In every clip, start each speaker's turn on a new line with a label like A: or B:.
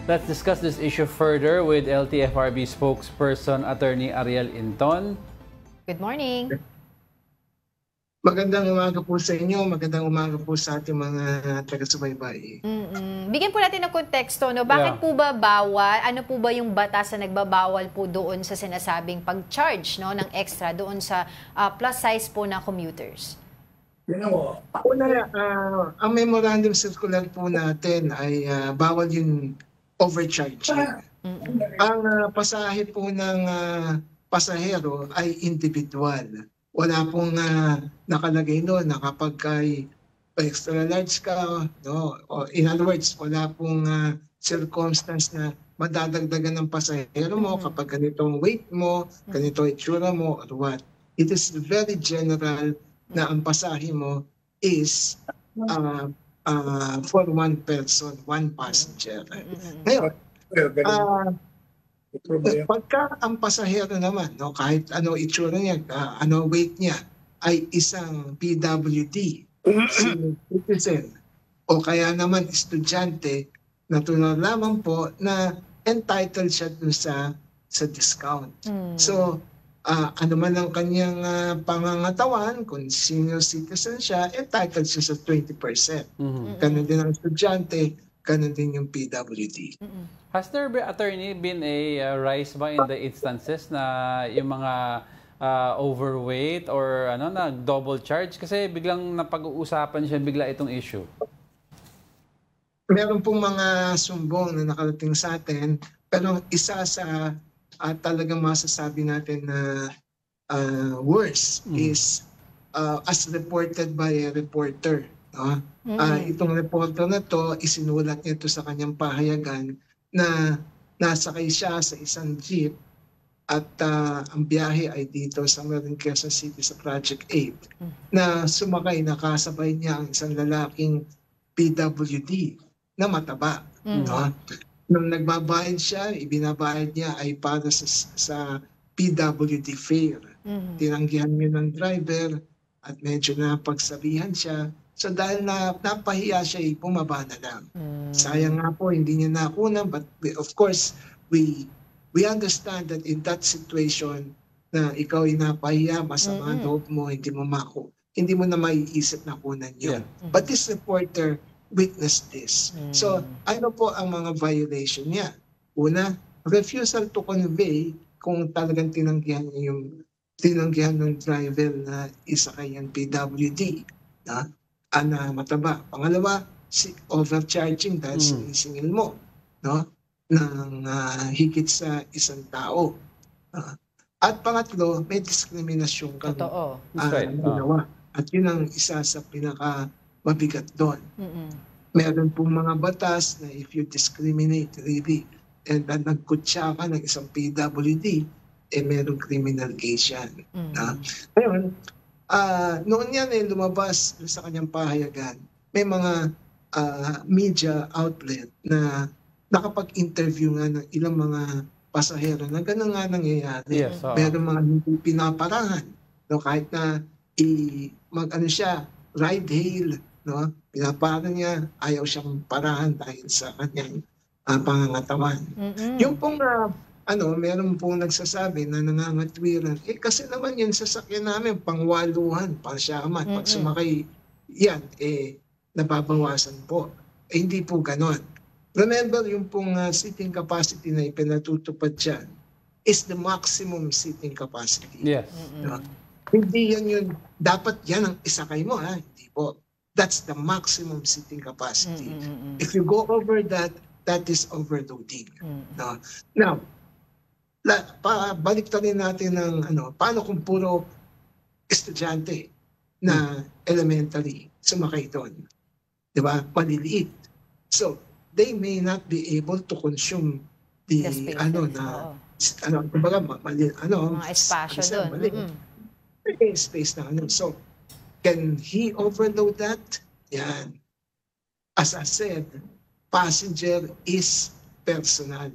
A: Let's discuss this issue further with LTFRB spokesperson Attorney Ariel Inton.
B: Good morning.
C: Magandang umaga po sa inyo, magandang umaga po sa ating mga taga-subaybay.
B: Bigyan po natin ng konteksto, no? Bakit po ba bawal? Ano po ba yung batas na nagbabawal po doon sa sinasabing pag-charge, no, ng extra doon sa plus size po na commuters?
C: Una, ang memorandum circular po natin ay bawal yung overcharging. Ang pasahe po ng pasahero ay individual. Wala pong nakalagay doon na kapag kay extra large ka, no? O in other words, wala pong circumstance na madadagdagan ng pasahero mo kapag ganitong weight mo, ganito itsura mo, or what. It is very general na ang pasahe mo is for one person, one passenger. Ngayon, pagka ang pasahero naman, no, kahit ano itsura niya, ano weight niya, ay isang PWD, senior citizen, o kaya naman estudyante, natural lamang po na entitled siya dun sa discount. So, ano man ang kanyang pangangatawan, kung senior citizen siya, entitled siya sa 20%. Ganun din ang estudyante, ganun din yung PWD.
A: Has there, Attorney, been a rise ba in the instances na yung mga overweight or na double charge? Kasi biglang napag-uusapan siya bigla itong issue.
C: Meron pong mga sumbong na nakarating sa atin, pero isa sa talagang masasabi natin na worse is as reported by a reporter. No? Itong reporter na to, isinulat niya ito sa kanyang pahayagan na nasakay siya sa isang jeep at ang biyahe ay dito sa Quezon City sa Project 8 na sumakay, nakasabay niya ang isang lalaking PWD na mataba. No? Nung nagbabayad siya, ibinabayad niya ay para sa PWD fare. Tinanggihan niya ng driver at medyo napagsabihan siya. So dahil napahiya siya, bumaba na lang. Sayang nga po, hindi niya nakunan. But of course, we understand that in that situation na ikaw ay napahiya, masama ang loob mo, hindi mo na maiisip na kunan yun. But this reporter witnessed this. So ano po ang mga violation niya? Una, refusal to convey kung talagang tinanggihan ng driver na isa kayang PWD. Na mataba. Pangalawa, overcharging dahil sinisingil mo, no, ng higit sa isang tao. At pangatlo, may diskriminasyon kang ginawa. At yun ang isa sa pinaka-mabigat doon. Meron pong mga batas na if you discriminate really and nagkutsa ka ng isang PWD, merong criminal case yan. Ngayon, noon yan lumabas sa kanyang pahayagan, may mga media outlet na nakapag-interview nga ng ilang mga pasahero na gano'n nga nangyayari. Meron mga hindi pinaparahan. No? Kahit na ride-hail, no? Pinapara niya, ayaw siyang parahan dahil sa kanyang pangangatawan. Yung pong meron pong nagsasabi na nangangatwiran, kasi naman yung sasakyan namin, pangwaluhan, pansyaman. Pag sumakay yan, nababawasan po. Hindi po ganon. Remember, yung pong seating capacity na ipinatutupad dyan is the maximum seating capacity.
A: Yes.
C: Hindi yan yun, dapat yan ang isakay mo, ha? Hindi po. That's the maximum seating capacity. If you go over that, that is overloading. No? Now, baliktarin natin ng paano kung puro estudyante na elementary sumakay doon. Di ba? Maliliit. So, they may not be able to consume the
B: mga espasyo doon.
C: May space na So, can he overload that? Yan. As I said, passenger is personal.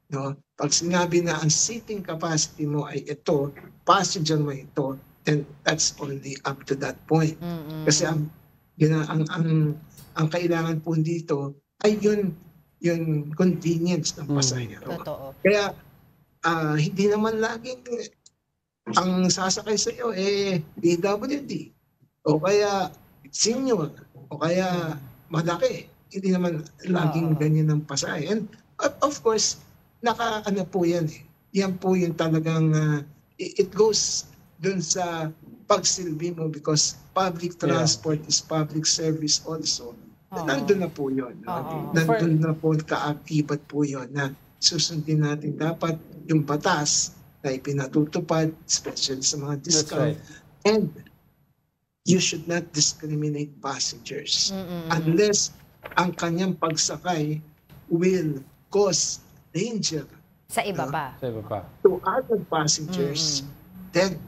C: No? Pag sinabi na ang seating capacity mo ay ito, passenger mo ito, then that's only up to that point. Kasi ang kailangan po dito ay yung convenience ng pasahero.
B: Totoo.
C: Kaya hindi naman laging ang sasakay sa iyo PWD o kaya senior o kaya malaki. Hindi naman laging ganyan ang pasahe. And of course, naka-ano po yan eh. Yan po yung talagang it goes dun sa pagsilbi mo because public transport is public service also. Nandun na po yun. Nandun na po, kaakibat po yun na susundin natin dapat yung batas na ipinatutupad, especially sa mga discount. And you should not discriminate passengers unless ang kanyang pagsakay will cause danger
B: sa iba pa.
C: To other passengers, then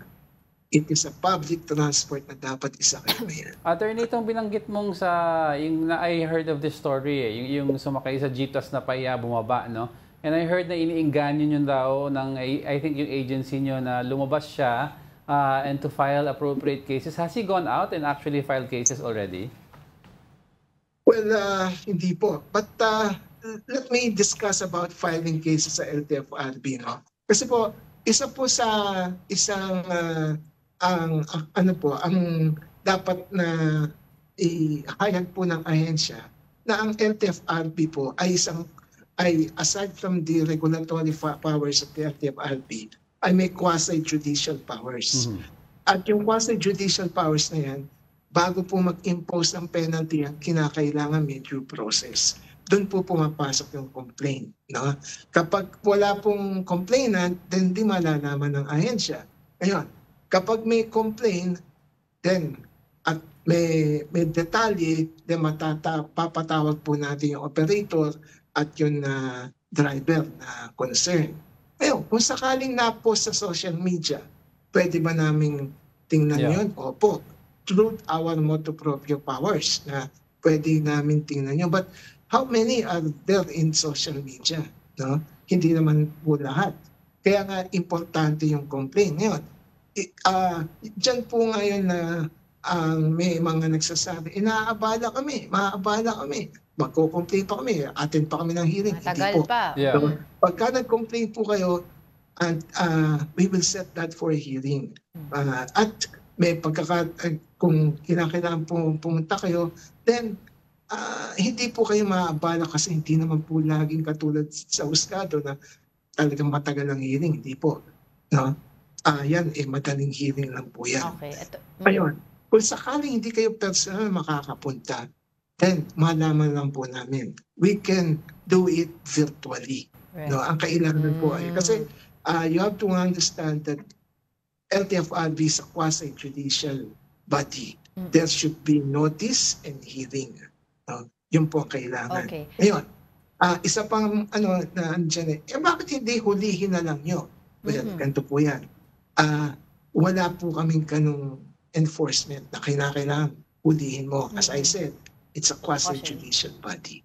C: it is a public transport na dapat isakay mo yan.
A: Attorney, itong binanggit mong sa, yung I heard of this story yung sumakay sa Jeeptas na paya bumaba, no? And I heard na iniingganyo nyo daw ng, I think yung agency nyo na lumabas siya and to file appropriate cases. Has he gone out and actually filed cases already?
C: Well, hindi po. But let me discuss about filing cases sa LTFRB. No? Kasi po, isa po sa isang ang dapat na ihayag po ng ahensya na ang LTFRB po ay aside from the regulatory powers of the LTFRB, ay may quasi-judicial powers. At yung quasi-judicial powers na yan, bago po mag-impose ng penalty, ang kinakailangan may due process. Doon po pumapasok yung complaint. No? Kapag wala pong complainant, then di malalaman ng ahensya. Ngayon, kapag may complaint, then at may detalye, then papatawag po natin yung operator at yung driver na concern. Ngayon, kung sakaling na-post sa social media, pwede ba naming tingnan yun? Opo. Through our motu proprio powers na pwede namin tingnan yun. But how many are there in social media? No? Hindi naman po lahat. Kaya nga, importante yung complaint. Ngayon, dyan po ngayon na may mga nagsasabi, maaabala kami. Magko-complain pa kami. Attend pa kami ng hearing.
B: Matagal pa.
A: Yeah.
C: So, pagka nag-complain po kayo, and we will set that for a hearing. At may kung kinakailangan pumunta kayo, then hindi po kayo maaabala kasi hindi naman po laging katulad sa husgado na talagang matagal ang hearing. Hindi po. No? Yan, madaling hearing lang po yan.
B: Okay.
C: Ayun, kung sakaling hindi kayo personal makakapunta, then malaman lang po namin. We can do it virtually. Right. No, ang kailangan po ay kasi you have to understand that LTFRB is a quasi-judicial body. There should be notice and hearing. No, yun po ang kailangan.
B: Okay.
C: Ngayon, isa pang na andyan bakit hindi hulihin na lang nyo? Well, ganito po yan. Wala po kaming kanong enforcement na kinakailangan hulihin mo. As I said, it's a quasi-judicial body.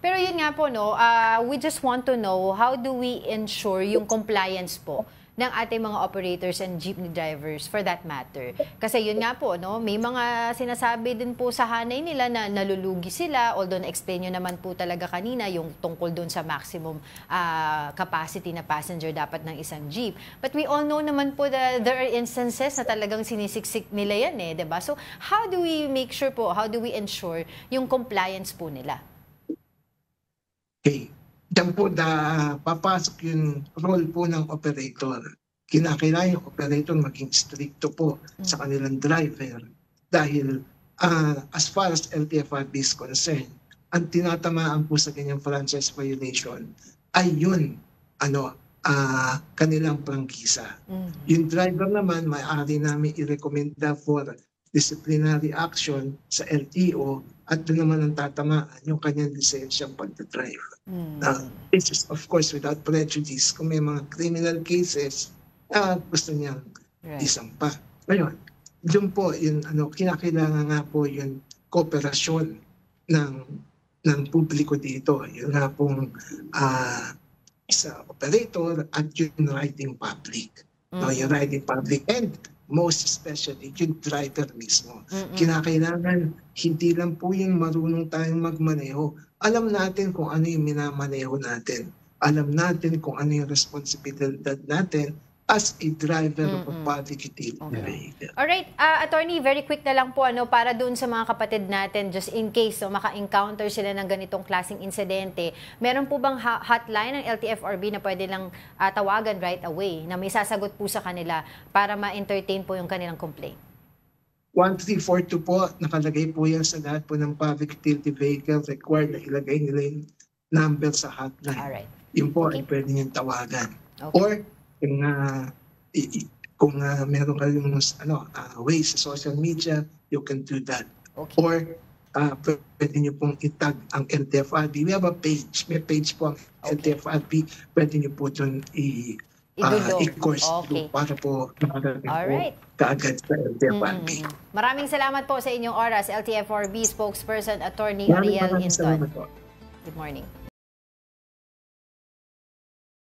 B: Pero yun nga po, no, we just want to know how do we ensure yung compliance po ng ating mga operators and jeepney drivers for that matter. Kasi yun nga po, no, may mga sinasabi din po sa hanay nila na nalulugi sila, although na-explain nyo naman po talaga kanina yung tungkol doon sa maximum capacity na passenger dapat ng isang jeep. But we all know naman po that there are instances na talagang sinisiksik nila yan diba? So how do we make sure po, how do we ensure yung compliance po nila?
C: Okay. Diyan po papasok yung role po ng operator. Kinakailangan yung operator maging stricto po sa kanilang driver. Dahil as far as LTFRB is concerned, ang tinatamaan po sa ganyang franchise violation ay yun, kanilang prangkisa. Yung driver naman, maaari namin i-recommenda for disciplinary action sa LTO at doon naman ang tatamaan yung kanyang lisensyang pagdadrive. This is of course without prejudice. Kung may mga criminal cases, gusto niyang isampa. Ngayon, doon po yung kinakailangan nga po yung kooperasyon ng publiko dito. Yung nga pong sa operator at yung riding public. Yung riding public and most especially yung driver mismo. Kinakailangan hindi lang po yung marunong tayong magmaneho. alam natin kung ano yung minamaneho natin. Alam natin kung ano yung responsibilidad natin as a driver of a public utility vehicle.
B: Alright, attorney, very quick na lang po para doon sa mga kapatid natin, just in case maka-encounter sila ng ganitong klaseng insidente, meron po bang hotline ng LTFRB na pwede lang tawagan right away na may sasagot po sa kanila para ma-entertain po yung kanilang complaint?
C: 1342 po, nakalagay po yan sa lahat po ng public utility vehicle, required na ilagay nila yung number sa hotline.
B: Alright.
C: Yun po
B: Okay.
C: ay pwede niyong tawagan.
B: Okay.
C: Or kung meron kayong ways sa social media, you can do that.
B: Okay.
C: Or pwede niyo pong itag ang LTFRB. We have a page. May page po ang LTFRB. Pwede niyo po doon
B: Idulog.
C: i-course
B: Okay.
C: para po makarating po
B: Alright.
C: kaagad sa LTFRB.
B: Maraming salamat po sa inyong oras, LTFRB spokesperson Attorney Ariel
C: Maraming
B: Hinton.
C: salamat po.
B: Good morning.